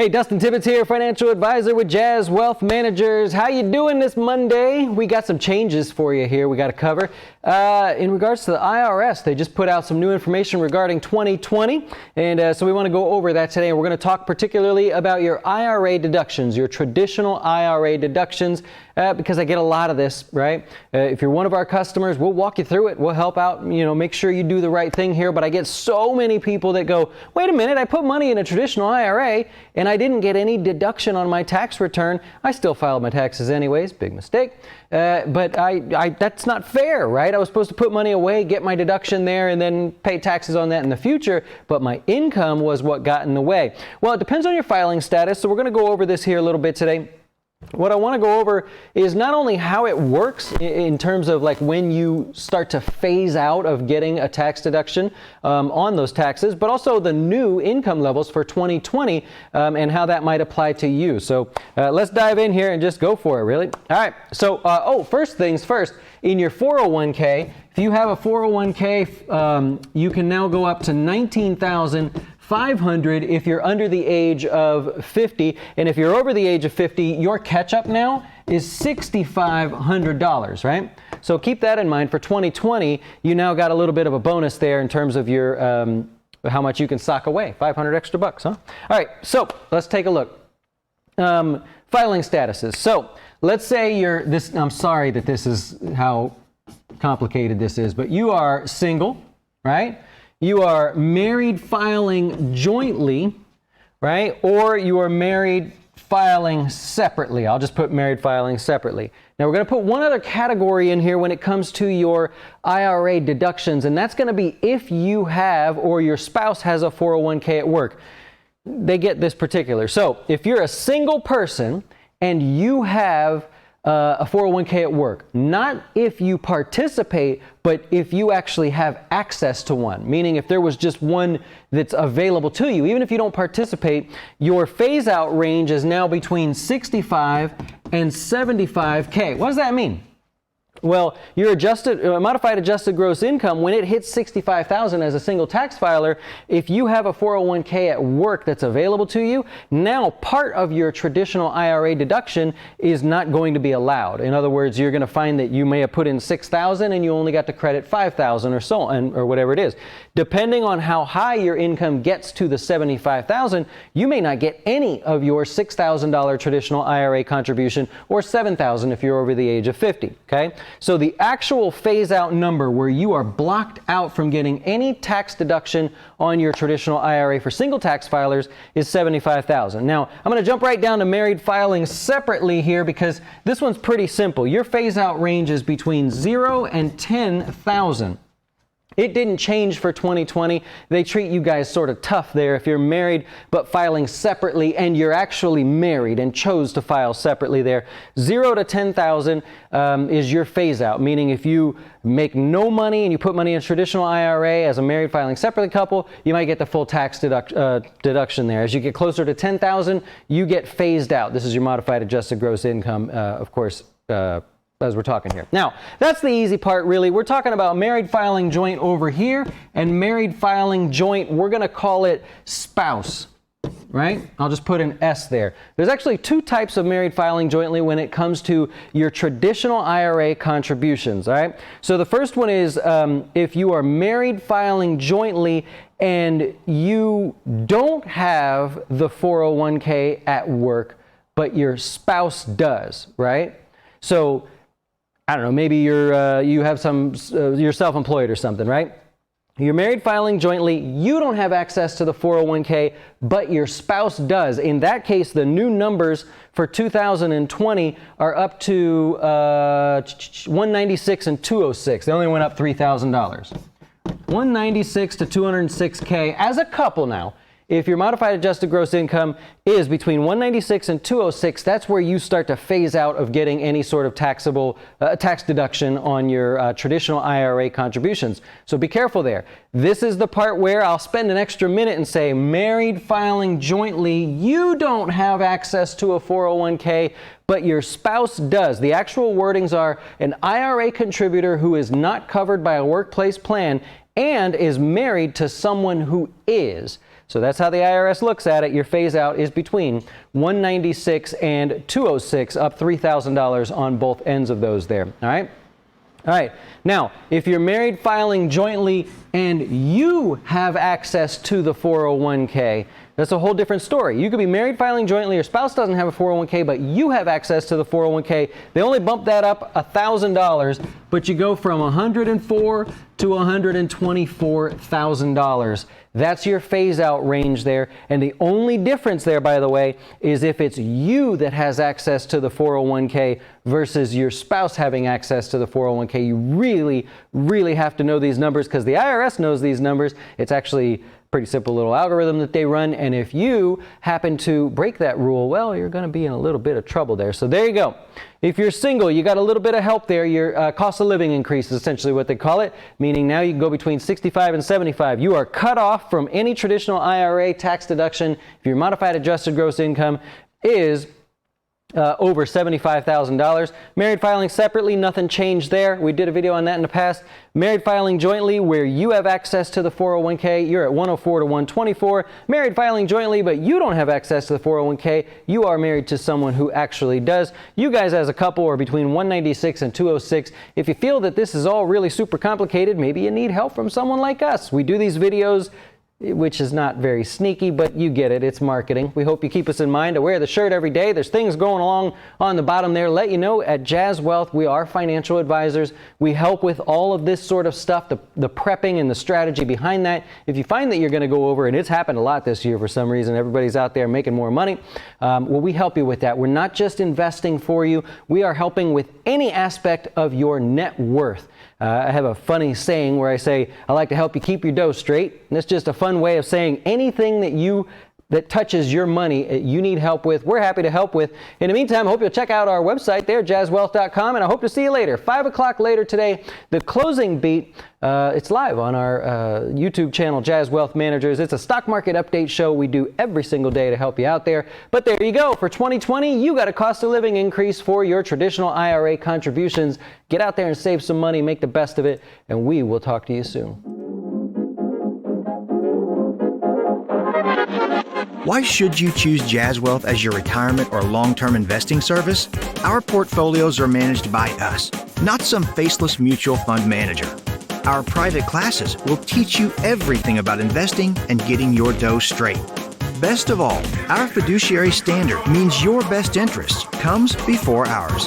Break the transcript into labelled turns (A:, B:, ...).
A: Hey, Dustin Tibbetts here, financial advisor with Jazz Wealth Managers. How you doing this Monday? We got some changes for you here we got to cover. In regards to the IRS, they just put out some new information regarding 2020, and so we want to go over that today. We're going to talk particularly about your IRA deductions, your traditional IRA deductions, because I get a lot of this, right? If you're one of our customers, we'll walk you through it. We'll help out, make sure you do the right thing here. But I get so many people that go, wait a minute, I put money in a traditional IRA and I didn't get any deduction on my tax return. I still filed my taxes anyways, big mistake. But that's not fair, right? I was supposed to put money away, get my deduction there, and then pay taxes on that in the future, but my income was what got in the way. Well, it depends on your filing status, so we're going to go over this here a little bit today. What I want to go over is not only how it works in terms of like when you start to phase out of getting a tax deduction on those taxes, but also the new income levels for 2020 and how that might apply to you. So let's dive in here and just go for it, really. All right. So, first things first, in your 401k, if you have a 401k, you can now go up to $19,500 if you're under the age of 50, and if you're over the age of 50, your catch-up now is $6,500, right? So keep that in mind. For 2020, you now got a little bit of a bonus there in terms of your how much you can sock away, 500 extra bucks, huh? All right, so let's take a look. Filing statuses. So let's say I'm sorry that this is how complicated this is, but you are single, right? You are married filing jointly, right? Or you are married filing separately. I'll just put married filing separately. Now we're going to put one other category in here when it comes to your IRA deductions, and that's going to be if you have or your spouse has a 401k at work. They get this particular. So if you're a single person and you have a 401k at work, not if you participate, but if you actually have access to one, meaning if there was just one that's available to you, even if you don't participate, your phase out range is now between 65 and 75k. What does that mean? Well, your modified adjusted gross income, when it hits $65,000 as a single tax filer, if you have a 401k at work that's available to you, now part of your traditional IRA deduction is not going to be allowed. In other words, you're going to find that you may have put in $6,000 and you only got to credit $5,000 or so on, or whatever it is. Depending on how high your income gets to the $75,000, you may not get any of your $6,000 traditional IRA contribution, or $7,000 if you're over the age of 50, okay? So the actual phase-out number where you are blocked out from getting any tax deduction on your traditional IRA for single tax filers is $75,000. Now, I'm going to jump right down to married filing separately here because this one's pretty simple. Your phase-out range is between 0 and 10,000. It didn't change for 2020. They treat you guys sort of tough there if you're married but filing separately and you're actually married and chose to file separately there. 0 to 10,000 is your phase out, meaning if you make no money and you put money in a traditional IRA as a married filing separately couple, you might get the full tax deduction there. As you get closer to 10,000, you get phased out. This is your modified adjusted gross income, of course, as we're talking here. Now, that's the easy part, really. We're talking about married filing joint over here, and married filing joint, we're going to call it spouse, right? I'll just put an S there. There's actually two types of married filing jointly when it comes to your traditional IRA contributions, all right? So the first one is if you are married filing jointly and you don't have the 401k at work, but your spouse does, right? So I don't know, maybe you're self-employed or something, right? You're married filing jointly, you don't have access to the 401k, but your spouse does. In that case, the new numbers for 2020 are up to 196 and 206. They only went up $3,000. 196 to 206k as a couple now. If your modified adjusted gross income is between 196 and 206, that's where you start to phase out of getting any sort of taxable tax deduction on your traditional IRA contributions. So be careful there. This is the part where I'll spend an extra minute and say, married filing jointly, you don't have access to a 401k, but your spouse does. The actual wordings are an IRA contributor who is not covered by a workplace plan and is married to someone who is. So that's how the IRS looks at it. Your phase out is between 196 and 206, up $3,000 on both ends of those there. All right. All right. Now, if you're married filing jointly and you have access to the 401k, that's a whole different story. You could be married filing jointly, your spouse doesn't have a 401k, but you have access to the 401k. They only bump that up $1,000, but you go from $104,000 to $124,000. That's your phase out range there. And the only difference there, by the way, is if it's you that has access to the 401k versus your spouse having access to the 401k. You really, really have to know these numbers because the IRS knows these numbers. It's actually pretty simple little algorithm that they run, and if you happen to break that rule, well, you're going to be in a little bit of trouble there. So there you go. If you're single, you got a little bit of help there. Your cost of living increase is essentially what they call it, meaning now you can go between 65 and 75. You are cut off from any traditional IRA tax deduction if your modified adjusted gross income is over $75,000. Married filing separately, nothing changed there. We did a video on that in the past. Married filing jointly, where you have access to the 401k, you're at 104 to 124. Married filing jointly, but you don't have access to the 401k, you are married to someone who actually does. You guys as a couple are between 196 and 206. If you feel that this is all really super complicated, maybe you need help from someone like us. We do these videos, which is not very sneaky, but you get it. It's marketing. We hope you keep us in mind. I wear the shirt every day. There's things going along on the bottom there. Let you know, at Jazz Wealth, we are financial advisors. We help with all of this sort of stuff, the prepping and the strategy behind that. If you find that you're going to go over, and it's happened a lot this year for some reason, everybody's out there making more money, well, we help you with that. We're not just investing for you. We are helping with any aspect of your net worth. I have a funny saying where I say, I like to help you keep your dough straight. And that's just a fun way of saying anything that touches your money you need help with, we're happy to help with. In the meantime, I hope you'll check out our website there, jazzwealth.com, and I hope to see you later. 5 o'clock later today, the closing beat, it's live on our YouTube channel, Jazz Wealth Managers. It's a stock market update show we do every single day to help you out there. But there you go. For 2020, you got a cost of living increase for your traditional IRA contributions. Get out there and save some money, make the best of it, and we will talk to you soon.
B: Why should you choose Jazz Wealth as your retirement or long-term investing service? Our portfolios are managed by us, not some faceless mutual fund manager. Our private classes will teach you everything about investing and getting your dough straight. Best of all, our fiduciary standard means your best interest comes before ours.